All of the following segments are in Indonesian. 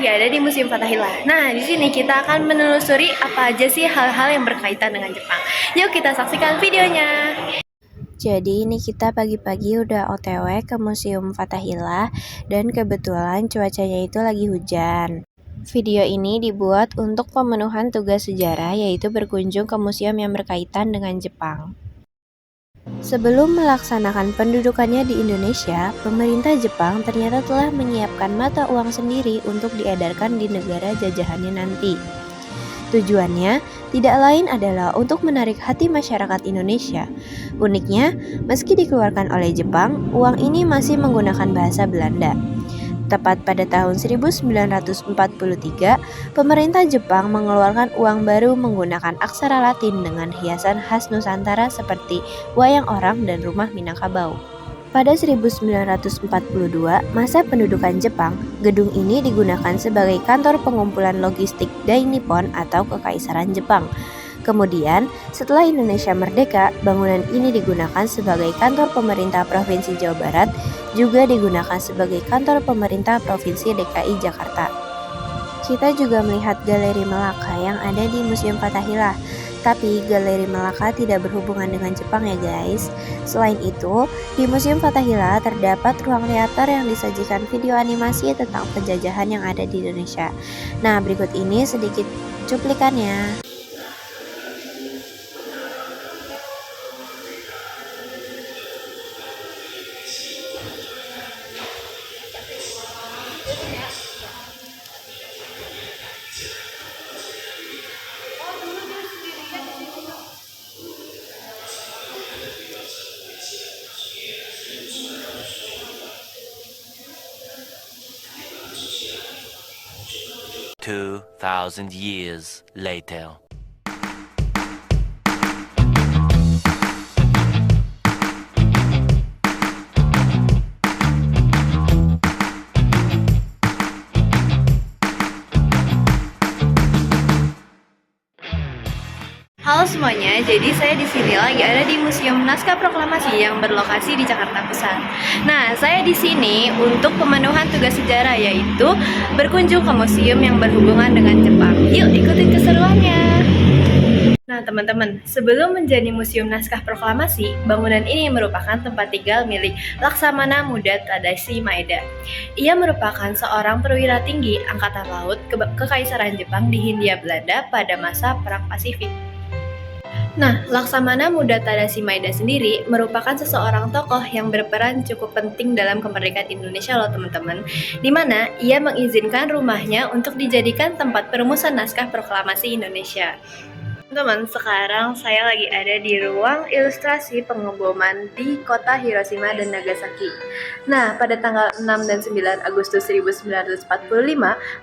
lagi ada di Museum Fathahillah. Nah, di sini kita akan menelusuri apa aja sih hal-hal yang berkaitan dengan Jepang. Yuk kita saksikan videonya. Jadi ini kita pagi-pagi udah OTW ke Museum Fathahillah dan kebetulan cuacanya itu lagi hujan. Video ini dibuat untuk pemenuhan tugas sejarah yaitu berkunjung ke museum yang berkaitan dengan Jepang. Sebelum melaksanakan pendudukannya di Indonesia, pemerintah Jepang ternyata telah menyiapkan mata uang sendiri untuk diedarkan di negara jajahannya nanti. Tujuannya tidak lain adalah untuk menarik hati masyarakat Indonesia. Uniknya, meski dikeluarkan oleh Jepang, uang ini masih menggunakan bahasa Belanda. Tepat pada tahun 1943, pemerintah Jepang mengeluarkan uang baru menggunakan aksara Latin dengan hiasan khas Nusantara seperti wayang orang dan rumah Minangkabau. Pada 1942, masa pendudukan Jepang, gedung ini digunakan sebagai kantor pengumpulan logistik Dai Nippon atau Kekaisaran Jepang. Kemudian, setelah Indonesia merdeka, bangunan ini digunakan sebagai kantor pemerintah Provinsi Jawa Barat, juga digunakan sebagai kantor pemerintah Provinsi DKI Jakarta. Kita juga melihat Galeri Melaka yang ada di Museum Fathahillah. Tapi Galeri Melaka tidak berhubungan dengan Jepang ya guys. Selain itu, di Museum Fathahillah terdapat ruang teater yang disajikan video animasi tentang penjajahan yang ada di Indonesia. Nah, berikut ini sedikit cuplikannya. 2,000 years later. Halo semuanya, jadi saya di sini lagi ada di Museum Naskah Proklamasi yang berlokasi di Jakarta Pusat. Nah, saya di sini untuk pemenuhan tugas sejarah yaitu berkunjung ke museum yang berhubungan dengan Jepang. Yuk ikutin keseruannya. Nah teman-teman, sebelum menjadi Museum Naskah Proklamasi, bangunan ini merupakan tempat tinggal milik Laksamana Muda Tadashi Maeda. Ia merupakan seorang perwira tinggi Angkatan Laut Kekaisaran Jepang di Hindia Belanda pada masa Perang Pasifik. Nah, Laksamana Muda Tadashi Maeda sendiri merupakan seseorang tokoh yang berperan cukup penting dalam kemerdekaan Indonesia loh teman-teman, di mana ia mengizinkan rumahnya untuk dijadikan tempat perumusan naskah proklamasi Indonesia. Teman-teman, sekarang saya lagi ada di ruang ilustrasi pengeboman di kota Hiroshima dan Nagasaki. Nah, pada tanggal 6 dan 9 Agustus 1945,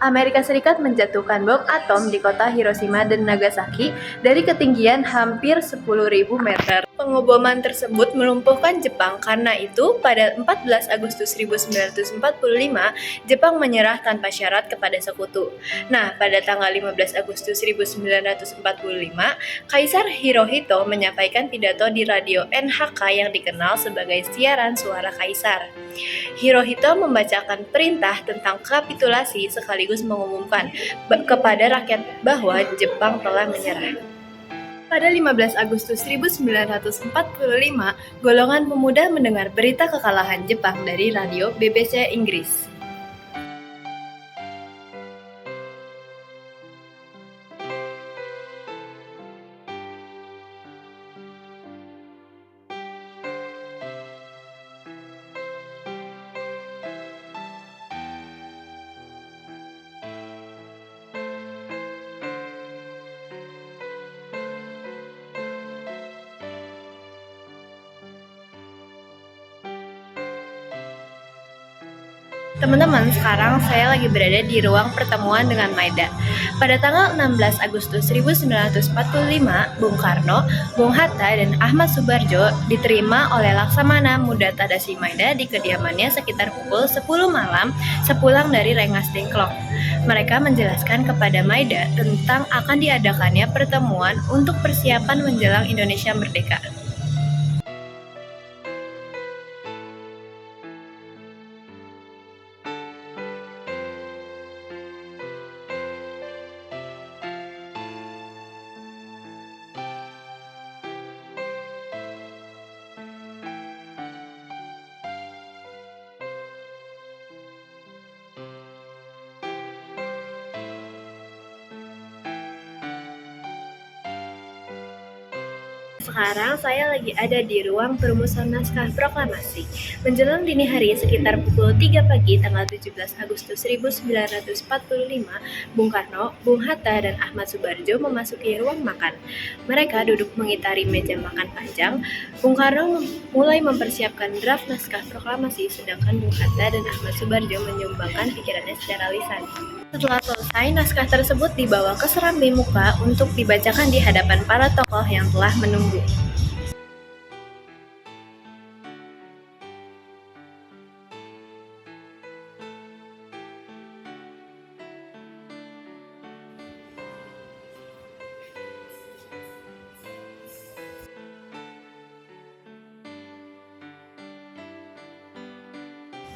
Amerika Serikat menjatuhkan bom atom di kota Hiroshima dan Nagasaki dari ketinggian hampir 10.000 meter. Pengeboman tersebut melumpuhkan Jepang, karena itu pada 14 Agustus 1945, Jepang menyerah tanpa syarat kepada sekutu. Nah, pada tanggal 15 Agustus 1945, Kaisar Hirohito menyampaikan pidato di radio NHK yang dikenal sebagai siaran suara Kaisar. Hirohito membacakan perintah tentang kapitulasi sekaligus mengumumkan kepada rakyat bahwa Jepang telah menyerah. Pada 15 Agustus 1945, golongan pemuda mendengar berita kekalahan Jepang dari radio BBC Inggris. Teman-teman, sekarang saya lagi berada di ruang pertemuan dengan Maeda. Pada tanggal 16 Agustus 1945, Bung Karno, Bung Hatta, dan Ahmad Subarjo diterima oleh Laksamana Muda Tadashi Maeda di kediamannya sekitar pukul 10 malam sepulang dari Rengas Dengklok. Mereka menjelaskan kepada Maeda tentang akan diadakannya pertemuan untuk persiapan menjelang Indonesia merdeka. sekarang saya lagi ada di ruang perumusan naskah proklamasi. Menjelang dini hari sekitar pukul 3 pagi tanggal 17 Agustus 1945, Bung Karno, Bung Hatta, dan Ahmad Subarjo memasuki ruang makan. Mereka duduk mengitari meja makan panjang. Bung Karno mulai mempersiapkan draft naskah proklamasi, sedangkan Bung Hatta dan Ahmad Subarjo menyumbangkan pikirannya secara lisan. Setelah selesai, naskah tersebut dibawa ke serambi muka untuk dibacakan di hadapan para tokoh yang telah menunggu.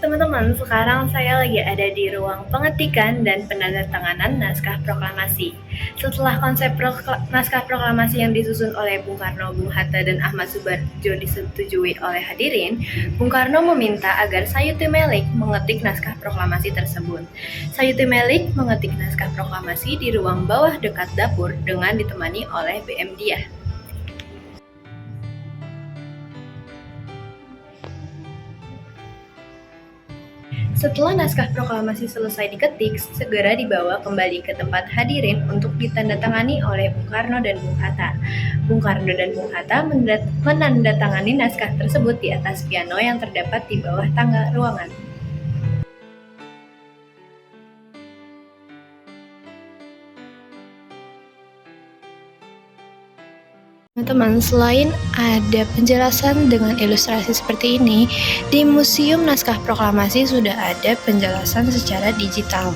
Teman-teman, sekarang saya lagi ada di ruang pengetikan dan penandatanganan naskah proklamasi. Setelah konsep naskah proklamasi yang disusun oleh Bung Karno, Bung Hatta, dan Ahmad Subarjo disetujui oleh hadirin, Bung Karno meminta agar Sayuti Melik mengetik naskah proklamasi tersebut. Sayuti Melik mengetik naskah proklamasi di ruang bawah dekat dapur dengan ditemani oleh BM Diah. Setelah naskah proklamasi selesai diketik, segera dibawa kembali ke tempat hadirin untuk ditandatangani oleh Bung Karno dan Bung Hatta. Bung Karno dan Bung Hatta menandatangani naskah tersebut di atas piano yang terdapat di bawah tangga ruangan. Teman-teman, selain ada penjelasan dengan ilustrasi seperti ini, di Museum Naskah Proklamasi sudah ada penjelasan secara digital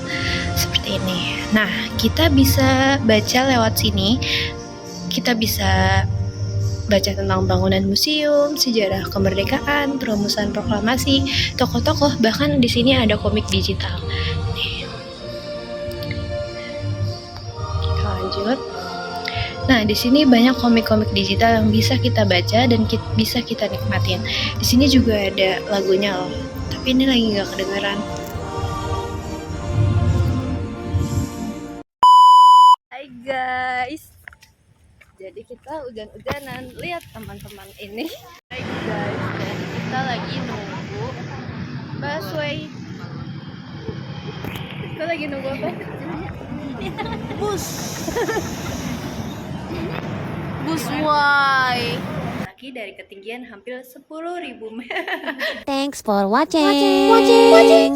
seperti ini. Nah, kita bisa baca lewat sini. Kita bisa baca tentang bangunan museum, sejarah kemerdekaan, perumusan proklamasi, tokoh-tokoh, bahkan di sini ada komik digital. Nih. Kita lanjut. Nah, di sini banyak komik-komik digital yang bisa kita baca dan bisa kita nikmatin. Di sini juga ada lagunya loh, tapi ini lagi nggak kedengeran. Hai guys, jadi kita hujan-hujanan. Lihat teman-teman ini. Hai guys, jadi kita lagi nunggu busway. Kita lagi nunggu apa? Bus. Busway. Kaki dari ketinggian hampir 10.000 meter. Thanks for watching.